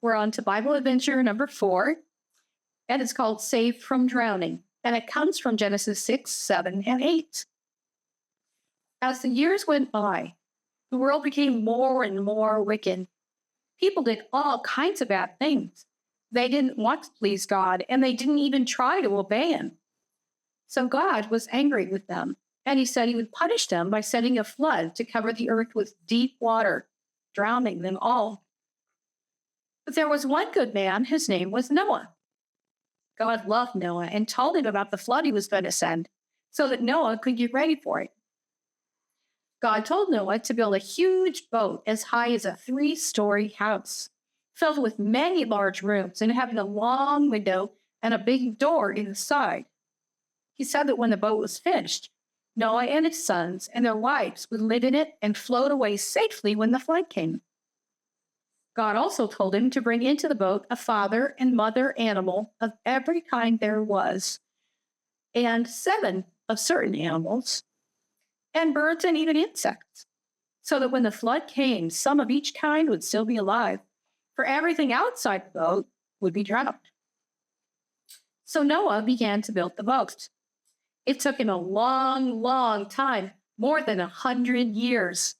We're on to Bible adventure number 4, and it's called Saved from Drowning. And it comes from Genesis 6, 7, and 8. As the years went by, the world became more and more wicked. People did all kinds of bad things. They didn't want to please God, and they didn't even try to obey Him. So God was angry with them, and He said He would punish them by sending a flood to cover the earth with deep water, drowning them all. But there was one good man, his name was Noah. God loved Noah and told him about the flood He was going to send so that Noah could get ready for it. God told Noah to build a huge boat as high as a 3-story house, filled with many large rooms and having a long window and a big door in the side. He said that when the boat was finished, Noah and his sons and their wives would live in it and float away safely when the flood came. God also told him to bring into the boat a father and mother animal of every kind there was, and 7 of certain animals, and birds and even insects, so that when the flood came, some of each kind would still be alive, for everything outside the boat would be drowned. So Noah began to build the boat. It took him a long, long time, more than 100 years.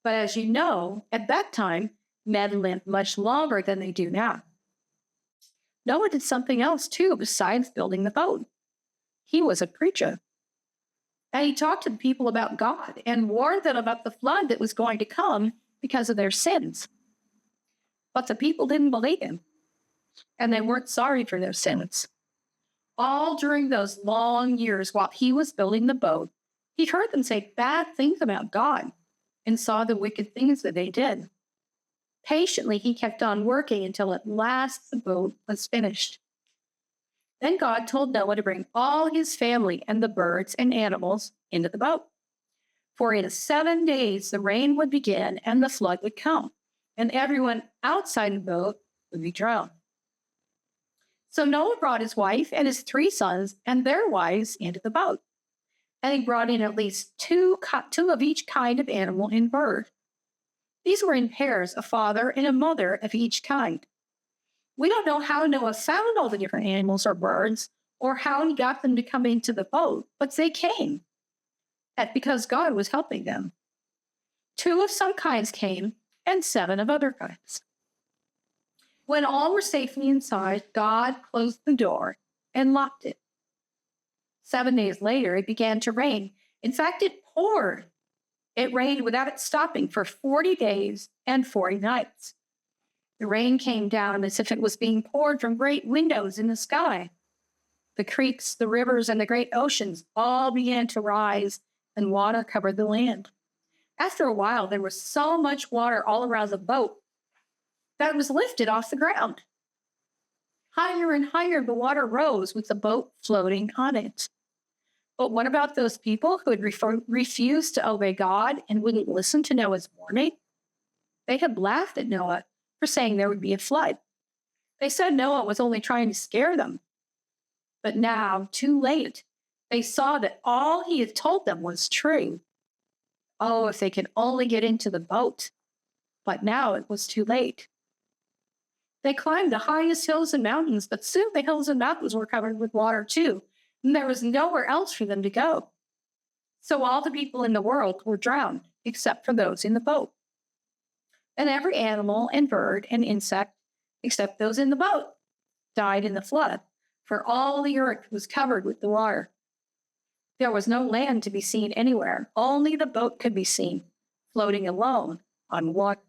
But as you know, at that time, men lived much longer than they do now. Noah did something else too besides building the boat. He was a preacher. And he talked to the people about God and warned them about the flood that was going to come because of their sins. But the people didn't believe him, and they weren't sorry for their sins. All during those long years while he was building the boat, he heard them say bad things about God and saw the wicked things that they did. Patiently, he kept on working until at last the boat was finished. Then God told Noah to bring all his family and the birds and animals into the boat. For in 7 days the rain would begin and the flood would come, and everyone outside the boat would be drowned. So Noah brought his wife and his 3 sons and their wives into the boat. And he brought in at least two of each kind of animal and bird. These were in pairs, a father and a mother of each kind. We don't know how Noah found all the different animals or birds, or how he got them to come into the boat, but they came. That's because God was helping them. 2 of some kinds came, and 7 of other kinds. When all were safely inside, God closed the door and locked it. 7 days later, it began to rain. In fact, it poured. It rained without it stopping for 40 days and 40 nights. The rain came down as if it was being poured from great windows in the sky. The creeks, the rivers, and the great oceans all began to rise, and water covered the land. After a while, there was so much water all around the boat that it was lifted off the ground. Higher and higher the water rose with the boat floating on it. But what about those people who had refused to obey God and wouldn't listen to Noah's warning? They had laughed at Noah for saying there would be a flood. They said Noah was only trying to scare them. But now, too late, they saw that all he had told them was true. Oh, if they could only get into the boat. But now it was too late. They climbed the highest hills and mountains, but soon the hills and mountains were covered with water too, and there was nowhere else for them to go. So all the people in the world were drowned, except for those in the boat. And every animal and bird and insect, except those in the boat, died in the flood, for all the earth was covered with the water. There was no land to be seen anywhere. Only the boat could be seen, floating alone on water.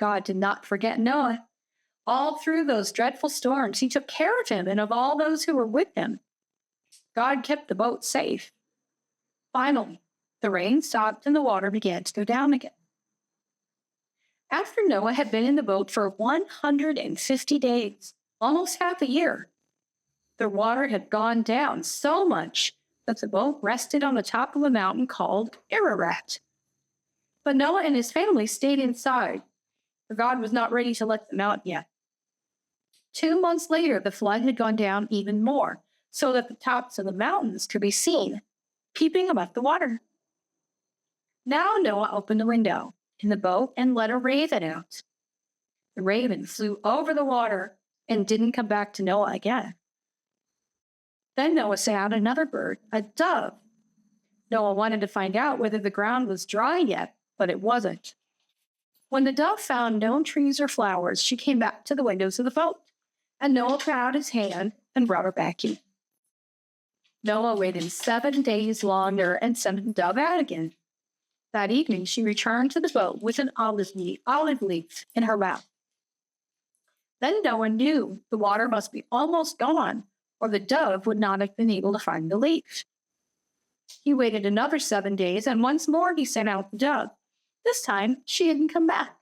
God did not forget Noah. All through those dreadful storms, he took care of him and of all those who were with him. God kept the boat safe. Finally, the rain stopped and the water began to go down again. After Noah had been in the boat for 150 days, almost half a year, the water had gone down so much that the boat rested on the top of a mountain called Ararat. But Noah and his family stayed inside, for God was not ready to let them out yet. 2 months later, the flood had gone down even more, so that the tops of the mountains could be seen, peeping above the water. Now Noah opened a window in the boat and let a raven out. The raven flew over the water and didn't come back to Noah again. Then Noah found another bird, a dove. Noah wanted to find out whether the ground was dry yet, but it wasn't. When the dove found no trees or flowers, she came back to the windows of the boat, and Noah put out his hand and brought her back in. Noah waited 7 days longer and sent the dove out again. That evening, she returned to the boat with an olive leaf in her mouth. Then Noah knew the water must be almost gone, or the dove would not have been able to find the leaf. He waited another 7 days, and once more he sent out the dove. This time, she hadn't come back,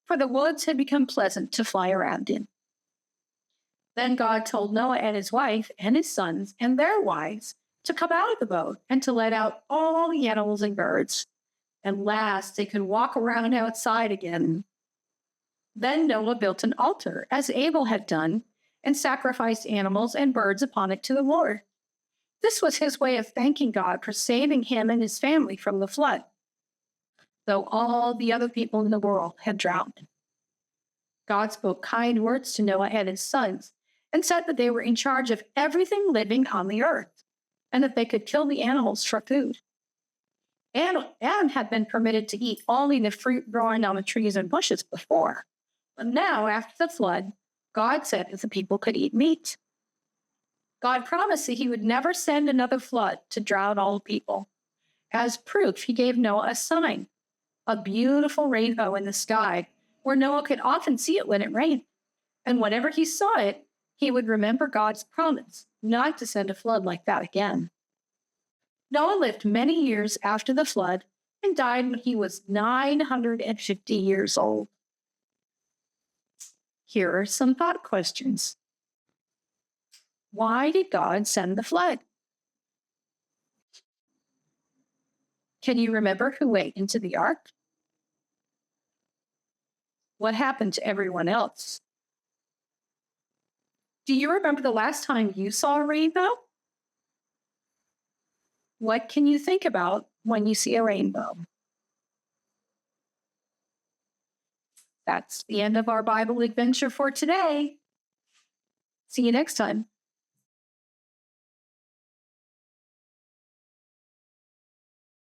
for the woods had become pleasant to fly around in. Then God told Noah and his wife and his sons and their wives to come out of the boat and to let out all the animals and birds. At last, they could walk around outside again. Then Noah built an altar, as Abel had done, and sacrificed animals and birds upon it to the Lord. This was his way of thanking God for saving him and his family from the flood, though all the other people in the world had drowned. God spoke kind words to Noah and his sons, and said that they were in charge of everything living on the earth, and that they could kill the animals for food. Adam had been permitted to eat only the fruit growing on the trees and bushes before, but now, after the flood, God said that the people could eat meat. God promised that he would never send another flood to drown all the people. As proof, he gave Noah a sign, a beautiful rainbow in the sky, where Noah could often see it when it rained. And whenever he saw it, he would remember God's promise not to send a flood like that again. Noah lived many years after the flood and died when he was 950 years old. Here are some thought questions. Why did God send the flood? Can you remember who went into the ark? What happened to everyone else? Do you remember the last time you saw a rainbow? What can you think about when you see a rainbow? That's the end of our Bible adventure for today. See you next time.